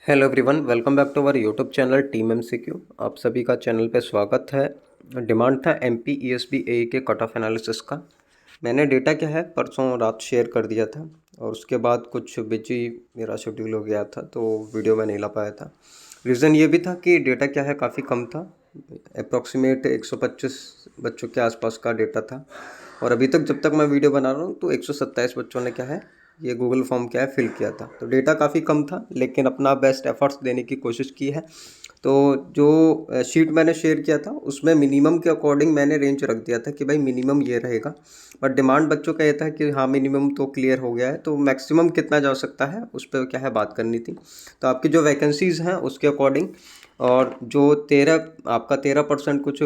Hello everyone, welcome back to our YouTube channel team MCQ. आप सभी का channel पे स्वागत है। डिमांड था एमपी ईएसबी एई के कट ऑफ एनालिसिस का। मैंने डेटा क्या है परसों रात शेयर कर दिया था और उसके बाद कुछ बिजी मेरा शेड्यूल हो गया था तो वीडियो में नहीं ला पाया था। रीज़न ये भी था कि डेटा क्या है काफ़ी कम था, अप्रॉक्सीमेट 125 बच्चों के आसपास का डेटा था और अभी तक जब तक मैं वीडियो बना रहा हूँ तो 127 बच्चों ने क्या है ये गूगल फॉर्म क्या है फिल किया था। तो डेटा काफ़ी कम था लेकिन अपना बेस्ट एफर्ट्स देने की कोशिश की है। तो जो शीट मैंने शेयर किया था उसमें मिनिमम के अकॉर्डिंग मैंने रेंज रख दिया था कि भाई मिनिमम ये रहेगा, बट डिमांड बच्चों का ये था कि हाँ मिनिमम तो क्लियर हो गया है, तो मैक्सिमम कितना जा सकता है उस पर क्या है बात करनी थी। तो आपकी जो वैकेंसीज़ हैं उसके अकॉर्डिंग और जो 13% कुछ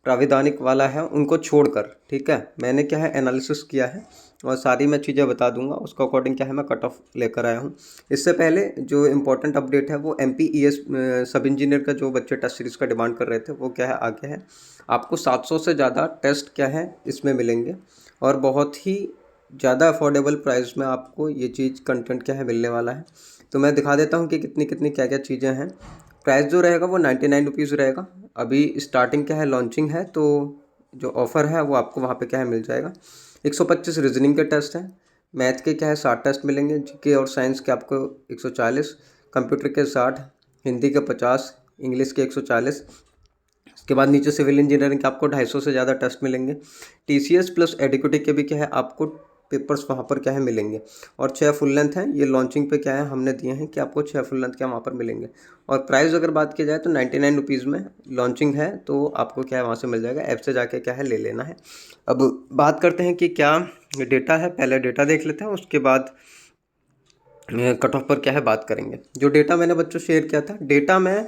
प्राविधानिक वाला है उनको छोड़कर, ठीक है, मैंने क्या है एनालिसिस किया है और सारी मैं चीज़ें बता दूंगा। उसका अकॉर्डिंग क्या है मैं कट ऑफ लेकर आया हूँ। इससे पहले जो इम्पोर्टेंट अपडेट है वो एमपी ईएस सब इंजीनियर का जो बच्चे टेस्ट सीरीज़ का डिमांड कर रहे थे वो क्या है आगे है। आपको 700 से ज़्यादा टेस्ट क्या है इसमें मिलेंगे और बहुत ही ज़्यादा अफोर्डेबल प्राइस में आपको ये चीज़ कंटेंट क्या है मिलने वाला है। तो मैं दिखा देता हूँ कि कितनी कितनी क्या क्या चीज़ें हैं। प्राइस जो रहेगा वो 99 रुपीज़ रहेगा। अभी स्टार्टिंग क्या है लॉन्चिंग है, तो जो ऑफ़र है वो आपको वहाँ पे क्या है मिल जाएगा। 125 रीजनिंग के टेस्ट हैं, मैथ के क्या है 60 टेस्ट मिलेंगे, जीके और साइंस के आपको 140, कंप्यूटर के 60, हिंदी के 50, इंग्लिश के 140। उसके बाद नीचे सिविल इंजीनियरिंग के आपको 250 से ज़्यादा टेस्ट मिलेंगे। टीसीएस प्लस एडिक्यूटिव के भी क्या है आपको पेपर्स वहाँ पर क्या है मिलेंगे और 6 फुल लेंथ हैं। ये लॉन्चिंग पे क्या है हमने दिए हैं कि आपको 6 फुल लेंथ क्या वहाँ पर मिलेंगे। और प्राइस अगर बात की जाए तो 99 रुपीज़ में लॉन्चिंग है, तो आपको क्या है वहाँ से मिल जाएगा। ऐप से जाके क्या है ले लेना है। अब बात करते हैं कि क्या डेटा है, पहले डेटा देख लेते हैं उसके बाद कट ऑफ पर क्या है बात करेंगे। जो डेटा मैंने बच्चों शेयर किया था, डेटा मैं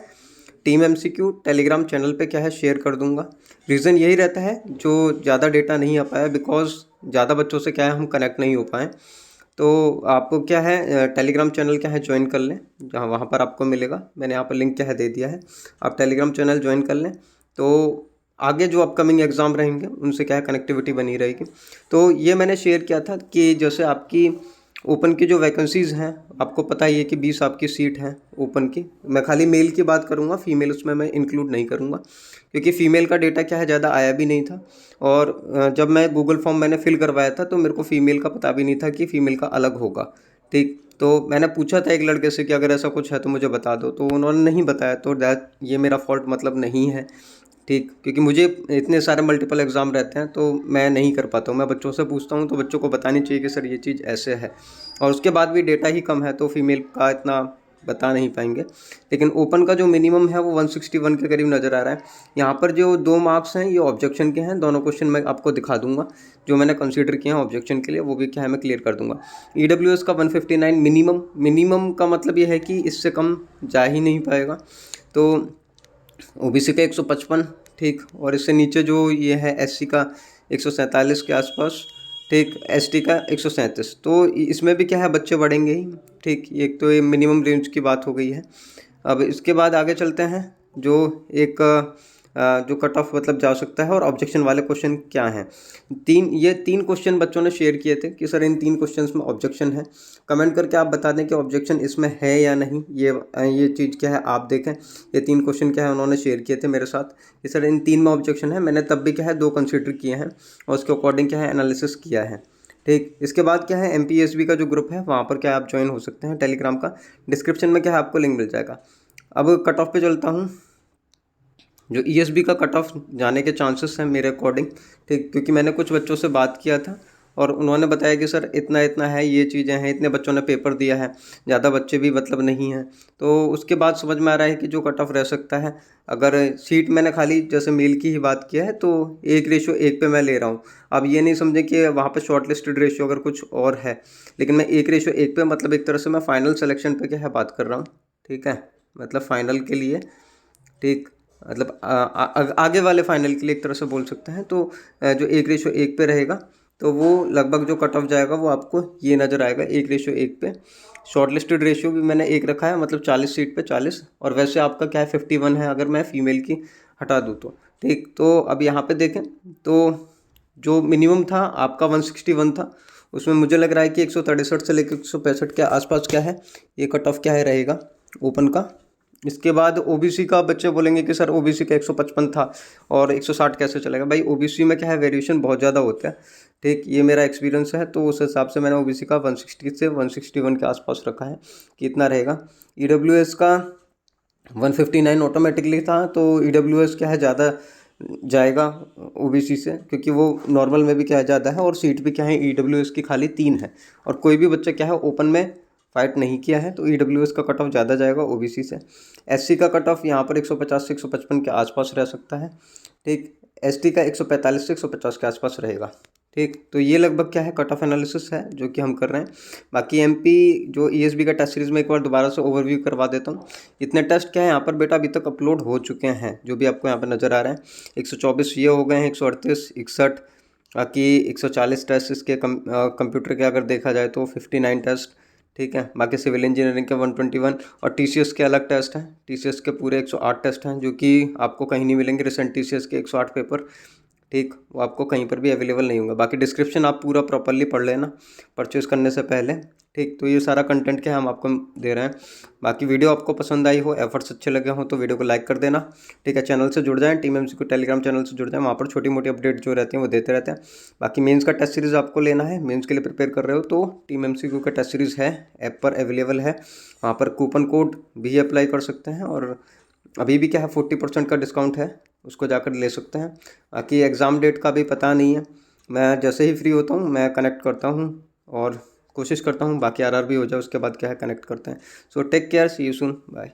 टीम एमसीक्यू टेलीग्राम चैनल पे क्या है शेयर कर दूंगा। रीज़न यही रहता है जो ज़्यादा डेटा नहीं आ पाया बिकॉज ज़्यादा बच्चों से क्या है हम कनेक्ट नहीं हो पाए। तो आपको क्या है टेलीग्राम चैनल क्या है ज्वाइन कर लें, जहाँ वहाँ पर आपको मिलेगा। मैंने यहाँ पर लिंक क्या है दे दिया है, आप टेलीग्राम चैनल ज्वाइन कर लें तो आगे जो अपकमिंग एग्ज़ाम रहेंगे उनसे क्या है कनेक्टिविटी बनी रहेगी। तो ये मैंने शेयर किया था कि जैसे आपकी ओपन की जो वैकेंसीज़ हैं, आपको पता ही है कि 20 आपकी सीट हैं ओपन की। मैं खाली मेल की बात करूँगा, फीमेल उसमें मैं इंक्लूड नहीं करूँगा क्योंकि फ़ीमेल का डेटा क्या है ज़्यादा आया भी नहीं था। और जब मैं गूगल फॉर्म मैंने फिल करवाया था तो मेरे को फ़ीमेल का पता भी नहीं था कि फ़ीमेल का अलग होगा। ठीक, तो मैंने पूछा था एक लड़के से कि अगर ऐसा कुछ है तो मुझे बता दो, तो उन्होंने नहीं बताया। तो दैट ये मेरा फॉल्ट मतलब नहीं है, ठीक, क्योंकि मुझे इतने सारे मल्टीपल एग्ज़ाम रहते हैं तो मैं नहीं कर पाता हूँ। मैं बच्चों से पूछता हूँ तो बच्चों को बतानी चाहिए कि सर ये चीज़ ऐसे है, और उसके बाद भी डेटा ही कम है तो फीमेल का इतना बता नहीं पाएंगे। लेकिन ओपन का जो मिनिमम है वो 161 के करीब नज़र आ रहा है। यहाँ पर जो 2 मार्क्स हैं ये ऑब्जेक्शन के हैं, दोनों क्वेश्चन मैं आपको दिखा दूंगा जो मैंने कंसीडर किए हैं ऑब्जेक्शन के लिए, वो भी क्या है मैं क्लियर कर दूंगा। ईडब्ल्यूएस का 159 मिनिमम का मतलब ये है कि इससे कम जा ही नहीं पाएगा। तो ओबीसी का 155, ठीक, और इससे नीचे जो ये है एससी का 147 के आसपास, ठीक, एसटी का 137। तो इसमें भी क्या है बच्चे बढ़ेंगे ही, ठीक। एक तो ये मिनिमम रेंज की बात हो गई है। अब इसके बाद आगे चलते हैं। जो एक जो कट ऑफ मतलब जा सकता है और ऑब्जेक्शन वाले क्वेश्चन क्या हैं। ये तीन क्वेश्चन बच्चों ने शेयर किए थे कि सर इन 3 क्वेश्चंस में ऑब्जेक्शन है। कमेंट करके आप बता दें कि ऑब्जेक्शन इसमें है या नहीं। ये चीज़ क्या है आप देखें। ये 3 क्वेश्चन क्या है उन्होंने शेयर किए थे मेरे साथ कि सर इन 3 में ऑब्जेक्शन है। मैंने तब भी क्या है 2 कंसिडर किए हैं और उसके अकॉर्डिंग क्या है एनालिसिस किया है, ठीक। इसके बाद क्या है एमपीएसबी का जो ग्रुप है वहाँ पर क्या आप ज्वाइन हो सकते हैं टेलीग्राम का, डिस्क्रिप्शन में क्या है आपको लिंक मिल जाएगा। अब कट ऑफ पे चलता हूँ। जो ईएसबी का कट ऑफ जाने के चांसेस हैं मेरे अकॉर्डिंग, ठीक, क्योंकि मैंने कुछ बच्चों से बात किया था और उन्होंने बताया कि सर इतना इतना है, ये चीज़ें हैं, इतने बच्चों ने पेपर दिया है, ज़्यादा बच्चे भी मतलब नहीं हैं। तो उसके बाद समझ में आ रहा है कि जो कट ऑफ रह सकता है, अगर सीट मैंने खाली जैसे मेल की ही बात किया है तो 1:1 पे मैं ले रहा हूँ। अब ये नहीं समझे कि वहाँ पर शॉर्ट लिस्टेड रेशियो अगर कुछ और है, लेकिन मैं 1:1 पे मतलब एक तरह से मैं फाइनल सिलेक्शन पे क्या है बात कर रहा हूँ, ठीक है, मतलब फाइनल के लिए, ठीक, मतलब आगे वाले फाइनल के लिए एक तरह से बोल सकते हैं। तो जो 1:1 पे रहेगा तो वो लगभग जो कट ऑफ जाएगा वो आपको ये नज़र आएगा 1:1 पे। शॉर्ट लिस्टेड रेशियो भी मैंने 1 रखा है, मतलब 40 सीट पे 40, और वैसे आपका क्या है 51 है अगर मैं फीमेल की हटा दूँ तो, ठीक। तो अब यहाँ पे देखें तो जो मिनिमम था आपका 161 था, उसमें मुझे लग रहा है कि 163 से लेकर 165 के आसपास क्या है ये कट ऑफ क्या है रहेगा। ओपन का। इसके बाद ओबीसी का बच्चे बोलेंगे कि सर ओबीसी का 155 था और 160 कैसे चलेगा। भाई ओबीसी में क्या है, वेरिएशन बहुत ज़्यादा होता है। ठीक, ये मेरा एक्सपीरियंस है, तो उस हिसाब से मैंने ओबीसी का 160 से 161 के आसपास रखा है कि इतना रहेगा। ईडब्ल्यूएस का 159 ऑटोमेटिकली था, तो ईडब्ल्यूएस क्या है ज़्यादा जाएगा ओबीसी से, क्योंकि वो नॉर्मल में भी क्या है ज़्यादा है और सीट भी क्या है ईडब्ल्यूएस की खाली 3 है। और कोई भी बच्चा क्या है ओपन में फाइट नहीं किया है, तो ईडब्ल्यूएस का कट ऑफ ज़्यादा जाएगा ओबीसी से। एससी का कट ऑफ यहाँ पर 150 से 155 के आसपास रह सकता है। ठीक, एसटी का 145 से 150 के आसपास रहेगा। ठीक, तो ये लगभग क्या है कट ऑफ एनालिसिस है जो कि हम कर रहे हैं। बाकी एमपी जो ईएसबी का टेस्ट सीरीज़ में एक बार दोबारा से ओवरव्यू करवा देता हूँ। इतने टेस्ट क्या है यहाँ पर बेटा अभी तक अपलोड हो चुके हैं, जो भी आपको यहाँ पर नज़र आ रहे हैं। 124 ये हो गए हैं, 138, 61, बाकी 140 टेस्ट इसके कंप्यूटर के अगर देखा जाए तो 59 टेस्ट। ठीक है, बाकी सिविल इंजीनियरिंग के 121 और टीसीएस के अलग टेस्ट हैं। टीसीएस के पूरे 108 टेस्ट हैं, जो कि आपको कहीं नहीं मिलेंगे। रिसेंट टीसीएस के 108 पेपर, ठीक, वो आपको कहीं पर भी अवेलेबल नहीं होगा। बाकी डिस्क्रिप्शन आप पूरा प्रॉपरली पढ़ लेना परचेज़ करने से पहले। ठीक, तो ये सारा कंटेंट क्या हम आपको दे रहे हैं। बाकी वीडियो आपको पसंद आई हो, एफर्ट्स अच्छे लगे हों तो वीडियो को लाइक कर देना। ठीक है, चैनल से जुड़ जाएं, टीम एमसीक्यू टेलीग्राम चैनल से जुड़ जाएं, वहाँ पर छोटी मोटी अपडेट जो रहती हैं वो देते रहते हैं। बाकी मेंस का टेस्ट सीरीज़ आपको लेना है, मेंस के लिए प्रिपेयर कर रहे हो तो टीम एमसीक्यू का टेस्ट सीरीज़ है, ऐप पर अवेलेबल है। वहाँ पर कूपन कोड भी अप्लाई कर सकते हैं और अभी भी क्या है 40% का डिस्काउंट है, उसको जाकर ले सकते हैं। बाकी एग्ज़ाम डेट का भी पता नहीं है, मैं जैसे ही फ्री होता हूँ मैं कनेक्ट करता हूँ और कोशिश करता हूँ बाकी आरआर भी हो जाए, उसके बाद क्या है कनेक्ट करते हैं। So take care, see you soon, bye.